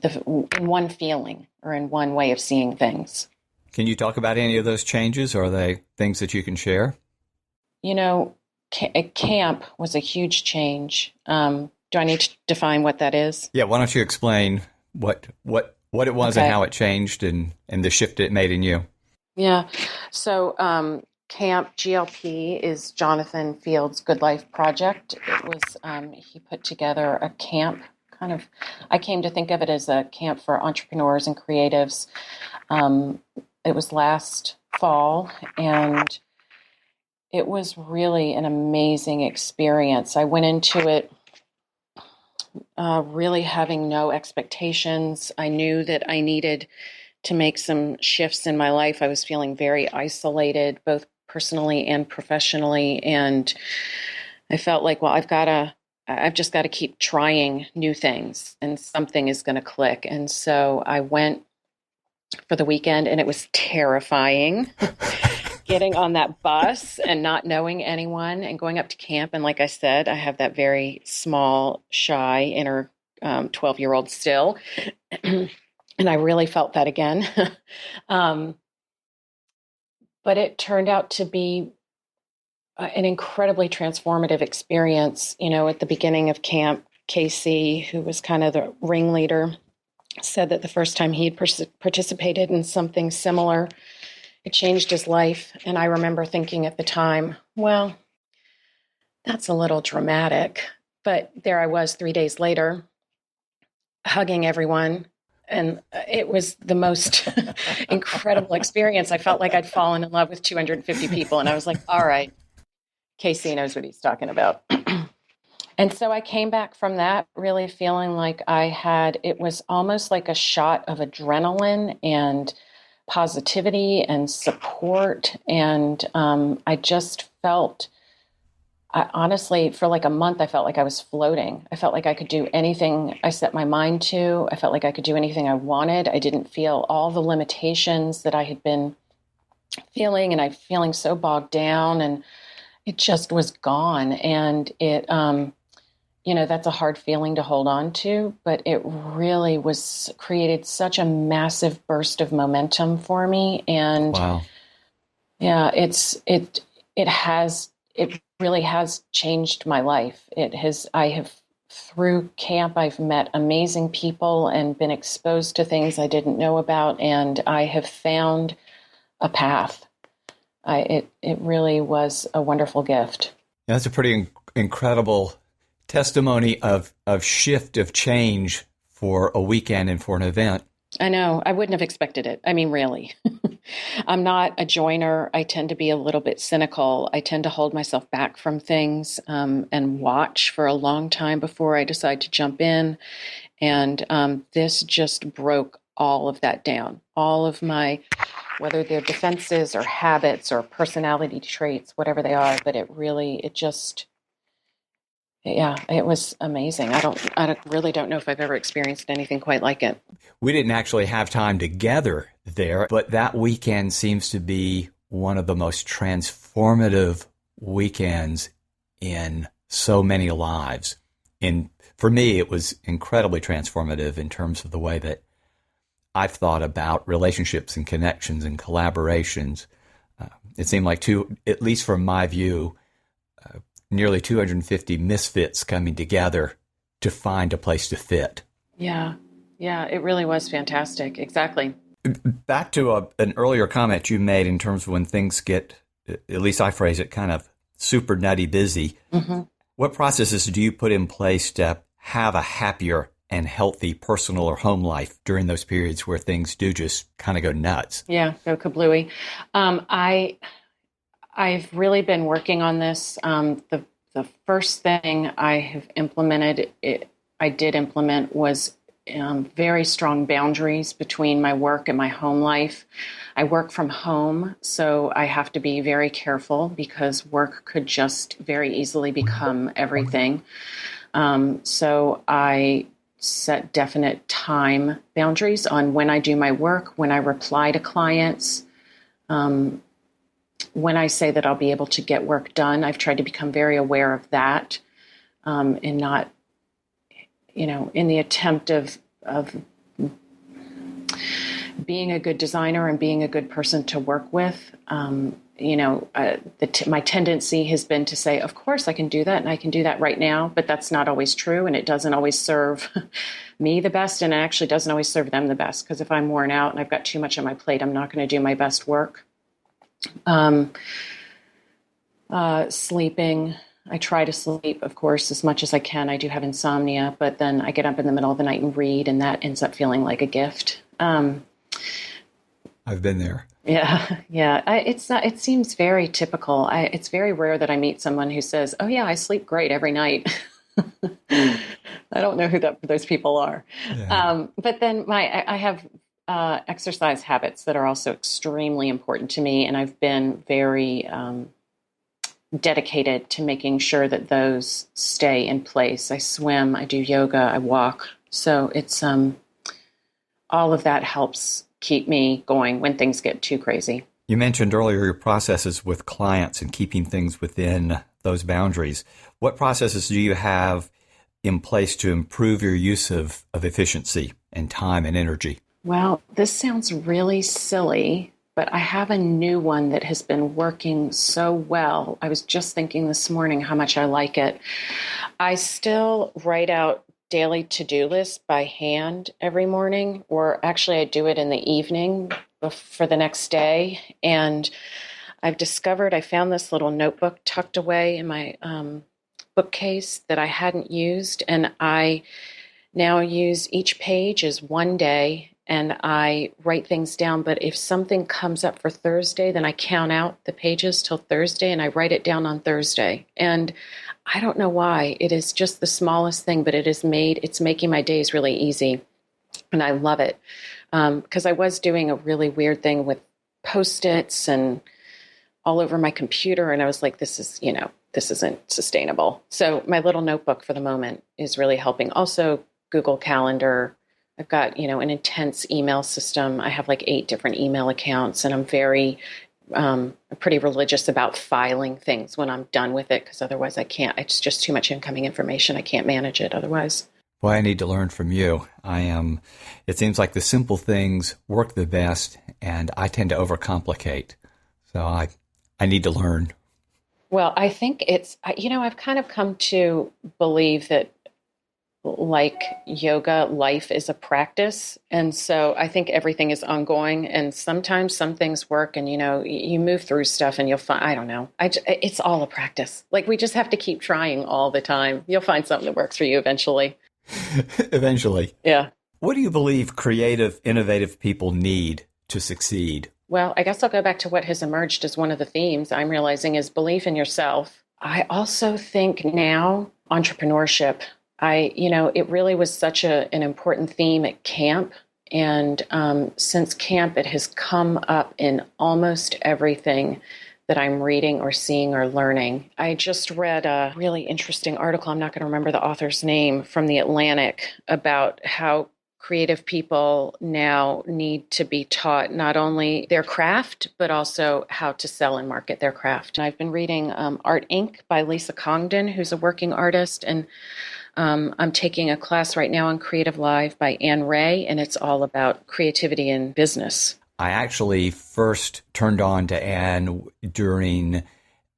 in one feeling or in one way of seeing things. Can you talk about any of those changes? Or are they things that you can share? You know, camp was a huge change. Do I need to define what that is? Yeah, why don't you explain what it was and Okay. how it changed and the shift it made in you? Yeah. So, Camp GLP is Jonathan Field's Good Life Project. It was, he put together a camp, kind of, I came to think of it as a camp for entrepreneurs and creatives. It was last fall, and it was really an amazing experience. I went into it really having no expectations. I knew that I needed to make some shifts in my life. I was feeling very isolated, both personally and professionally. And I felt like, well, I've just got to keep trying new things and something is going to click. And so I went for the weekend, and it was terrifying getting on that bus and not knowing anyone and going up to camp. And like I said, I have that very small, shy inner 12-year-old still. And I really felt that again. um, but it turned out to be an incredibly transformative experience. You know, at the beginning of camp, Casey, who was kind of the ringleader, said that the first time he had participated in something similar, it changed his life. And I remember thinking at the time, well, that's a little dramatic. But there I was 3 days later, hugging everyone. And it was the most incredible experience. I felt like I'd fallen in love with 250 people. And I was like, all right, Casey knows what he's talking about. And so I came back from that really feeling like it was almost like a shot of adrenaline and positivity and support. And I just felt, honestly, for like a month, I felt like I was floating. I felt like I could do anything I set my mind to. I felt like I could do anything I wanted. I didn't feel all the limitations that I had been feeling, and I'm feeling so bogged down, and it just was gone. And it, that's a hard feeling to hold on to, but it really created such a massive burst of momentum for me. And Wow. yeah, it really has changed my life. Through camp, I've met amazing people and been exposed to things I didn't know about, and I have found a path. It really was a wonderful gift. Yeah, that's a pretty incredible testimony of shift, of change for a weekend and for an event. I know. I wouldn't have expected it. I mean, really. I'm not a joiner. I tend to be a little bit cynical. I tend to hold myself back from things and watch for a long time before I decide to jump in. And this just broke all of that down. All of my, whether they're defenses or habits or personality traits, whatever they are, but it was amazing. I really don't know if I've ever experienced anything quite like it. We didn't actually have time together there, but that weekend seems to be one of the most transformative weekends in so many lives. And for me, it was incredibly transformative in terms of the way that I've thought about relationships and connections and collaborations. It seemed like at least from my view, nearly 250 misfits coming together to find a place to fit. Yeah, it really was fantastic. Exactly. Back to an earlier comment you made in terms of when things get, at least I phrase it, kind of super nutty busy. Mm-hmm. What processes do you put in place to have a happier and healthy personal or home life during those periods where things do just kind of go nuts? Yeah, go kablooey. I've really been working on this. The first thing I did implement was very strong boundaries between my work and my home life. I work from home, so I have to be very careful because work could just very easily become everything. So I set definite time boundaries on when I do my work, when I reply to clients, when I say that I'll be able to get work done. I've tried to become very aware of that, and not, in the attempt of being a good designer and being a good person to work with. My tendency has been to say, of course I can do that and I can do that right now, but that's not always true. And it doesn't always serve me the best. And it actually doesn't always serve them the best, because if I'm worn out and I've got too much on my plate, I'm not going to do my best work. Sleeping. I try to sleep, of course, as much as I can. I do have insomnia, but then I get up in the middle of the night and read, and that ends up feeling like a gift. I've been there. Yeah, yeah. It's not. It seems very typical. It's very rare that I meet someone who says, "Oh yeah, I sleep great every night." I don't know who those people are. Yeah. But then I have exercise habits that are also extremely important to me, and I've been very dedicated to making sure that those stay in place. I swim, I do yoga, I walk. So it's all of that helps keep me going when things get too crazy. You mentioned earlier your processes with clients and keeping things within those boundaries. What processes do you have in place to improve your use of efficiency and time and energy? Well, this sounds really silly, but I have a new one that has been working so well. I was just thinking this morning how much I like it. I still write out daily to-do lists by hand every morning, or actually I do it in the evening for the next day. And I found this little notebook tucked away in my bookcase that I hadn't used. And I now use each page as one day, and I write things down. But if something comes up for Thursday, then I count out the pages till Thursday and I write it down on Thursday. And I don't know why. It is just the smallest thing, but it's making my days really easy. And I love it. Because I was doing a really weird thing with Post-its and all over my computer. And I was like, this isn't sustainable. So my little notebook for the moment is really helping. Also, Google Calendar. I've got, an intense email system. I have like 8 different email accounts, and I'm pretty religious about filing things when I'm done with it, because otherwise I can't. It's just too much incoming information. I can't manage it otherwise. Boy, I need to learn from you. It seems like the simple things work the best, and I tend to overcomplicate. So I need to learn. Well, I think I've kind of come to believe that, like yoga, life is a practice. And so I think everything is ongoing, and sometimes some things work, and, you move through stuff and you'll find, I don't know. It's all a practice. Like, we just have to keep trying all the time. You'll find something that works for you eventually. Eventually. Yeah. What do you believe creative, innovative people need to succeed? Well, I guess I'll go back to what has emerged as one of the themes I'm realizing is belief in yourself. I also think now entrepreneurship. It really was such an important theme at camp. And since camp, it has come up in almost everything that I'm reading or seeing or learning. I just read a really interesting article, I'm not going to remember the author's name, from The Atlantic, about how creative people now need to be taught not only their craft, but also how to sell and market their craft. I've been reading Art Inc. by Lisa Congdon, who's a working artist, and I'm taking a class right now on Creative Live by Anne Ray, and it's all about creativity in business. I actually first turned on to Anne during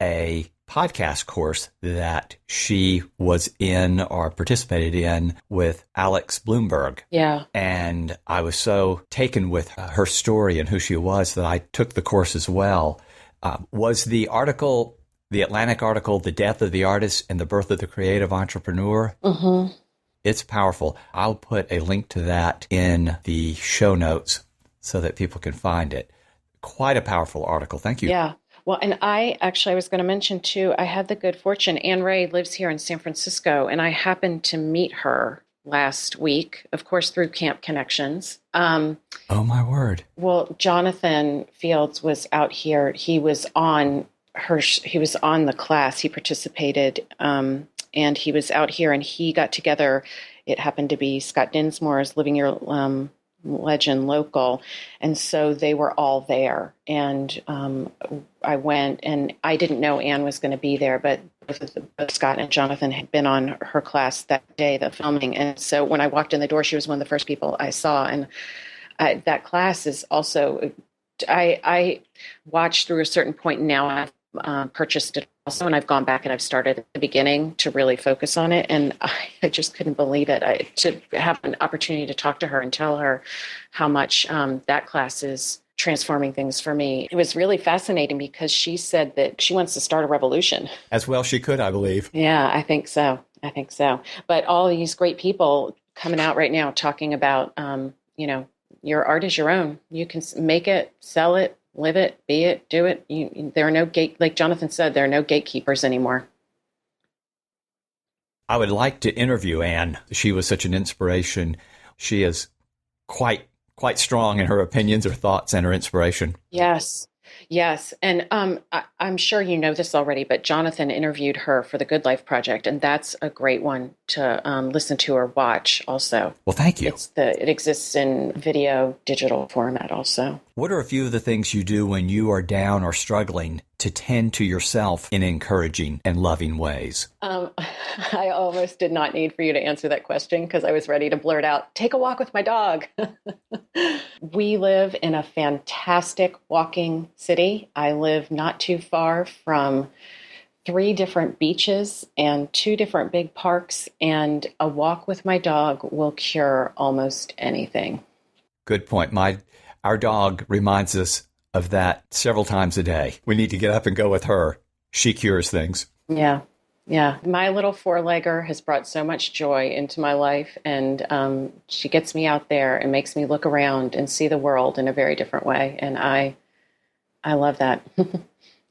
a podcast course that she was in or participated in with Alex Bloomberg. Yeah. And I was so taken with her story and who she was that I took the course as well. Was the article, the Atlantic article, The Death of the Artist and the Birth of the Creative Entrepreneur? Mm-hmm. It's powerful. I'll put a link to that in the show notes so that people can find it. Quite a powerful article. Thank you. Yeah. Well, and I was going to mention too, I had the good fortune, Anne Ray lives here in San Francisco, and I happened to meet her last week, of course, through Camp Connections. Oh, my word. Well, Jonathan Fields was out here. He was on the class. He participated, and he was out here, and he got together. It happened to be Scott Dinsmore's Living Your Legend local, and so they were all there. And I went, and I didn't know Anne was going to be there, but both Scott and Jonathan had been on her class that day, the filming. And so when I walked in the door, she was one of the first people I saw, and that class is also, I watched through a certain point. Now I've purchased it also, and I've gone back and I've started at the beginning to really focus on it. And I just couldn't believe it. To have an opportunity to talk to her and tell her how much that class is transforming things for me. It was really fascinating because she said that she wants to start a revolution. As well she could, I believe. Yeah, I think so. I think so. But all these great people coming out right now talking about, your art is your own. You can make it, sell it, live it, be it, do it. There are no like Jonathan said, there are no gatekeepers anymore. I would like to interview Anne. She was such an inspiration. She is quite strong in her opinions, her thoughts, and her inspiration. Yes. Yes. And I'm sure you know this already, but Jonathan interviewed her for the Good Life Project, and that's a great one to listen to or watch also. Well, thank you. It exists in video, digital format also. What are a few of the things you do when you are down or struggling to tend to yourself in encouraging and loving ways? I almost did not need for you to answer that question because I was ready to blurt out, take a walk with my dog. We live in a fantastic walking city. I live not too far from 3 different beaches and 2 different big parks, and a walk with my dog will cure almost anything. Good point. Our dog reminds us of that several times a day. We need to get up and go with her. She cures things. Yeah. Yeah. My little 4-legger has brought so much joy into my life, and she gets me out there and makes me look around and see the world in a very different way. And I love that.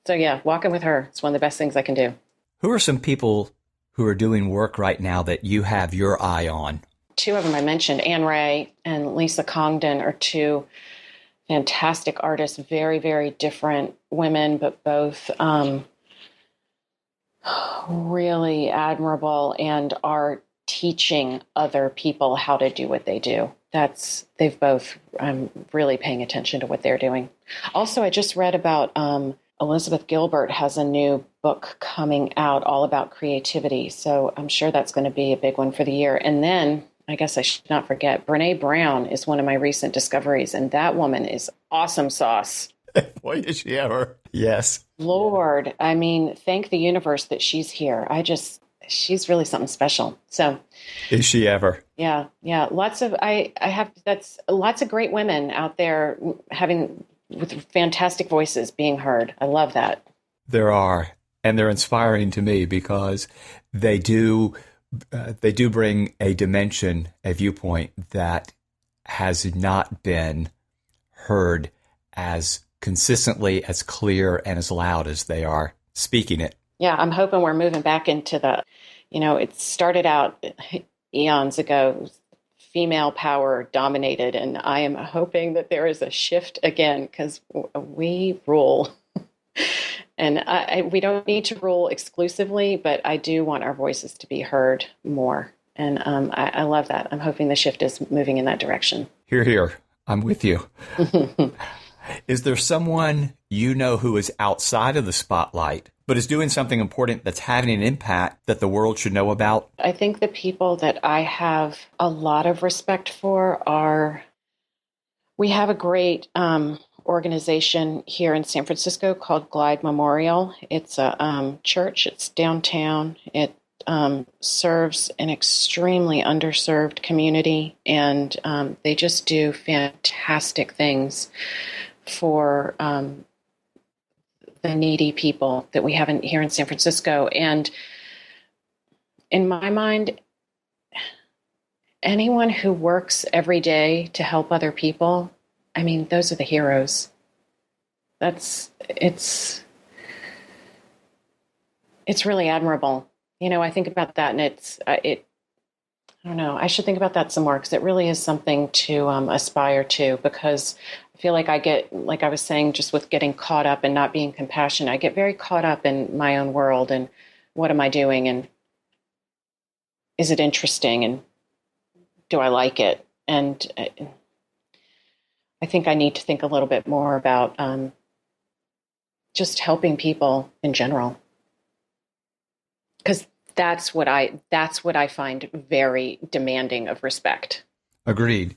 So yeah, walking with her, it's one of the best things I can do. Who are some people who are doing work right now that you have your eye on? 2 of them I mentioned, Anne Ray and Lisa Congdon, are 2 fantastic artists, very, very different women, but both really admirable and are teaching other people how to do what they do. They've both, I'm really paying attention to what they're doing. Also, I just read about Elizabeth Gilbert has a new book coming out all about creativity. So I'm sure that's going to be a big one for the year. And then I guess I should not forget, Brene Brown is one of my recent discoveries, and that woman is awesome sauce. Boy, is she ever. Yes. Lord, I mean, thank the universe that she's here. She's really something special. So is she ever? Yeah. Lots of great women out there with fantastic voices being heard. I love that. There are, and they're inspiring to me because they do bring a dimension, a viewpoint that has not been heard as consistently, as clear, and as loud as they are speaking it. Yeah, I'm hoping we're moving back into it started out eons ago, female power dominated, and I am hoping that there is a shift again because we rule. And we don't need to rule exclusively, but I do want our voices to be heard more. And I love that. I'm hoping the shift is moving in that direction. Hear, hear. I'm with you. Is there someone you know who is outside of the spotlight, but is doing something important that's having an impact that the world should know about? I think the people that I have a lot of respect for we have a great organization here in San Francisco called Glide Memorial. It's a church. It's downtown. It serves an extremely underserved community, and they just do fantastic things for the needy people that we have here in San Francisco. And in my mind, anyone who works every day to help other people, I mean, those are the heroes. It's really admirable. I think about that, and I don't know, I should think about that some more because it really is something to aspire to, because I feel like I get, like I was saying, just with getting caught up and not being compassionate, I get very caught up in my own world and what am I doing and is it interesting and do I like it? And I think I need to think a little bit more about just helping people in general, because that's what I find very demanding of respect. Agreed.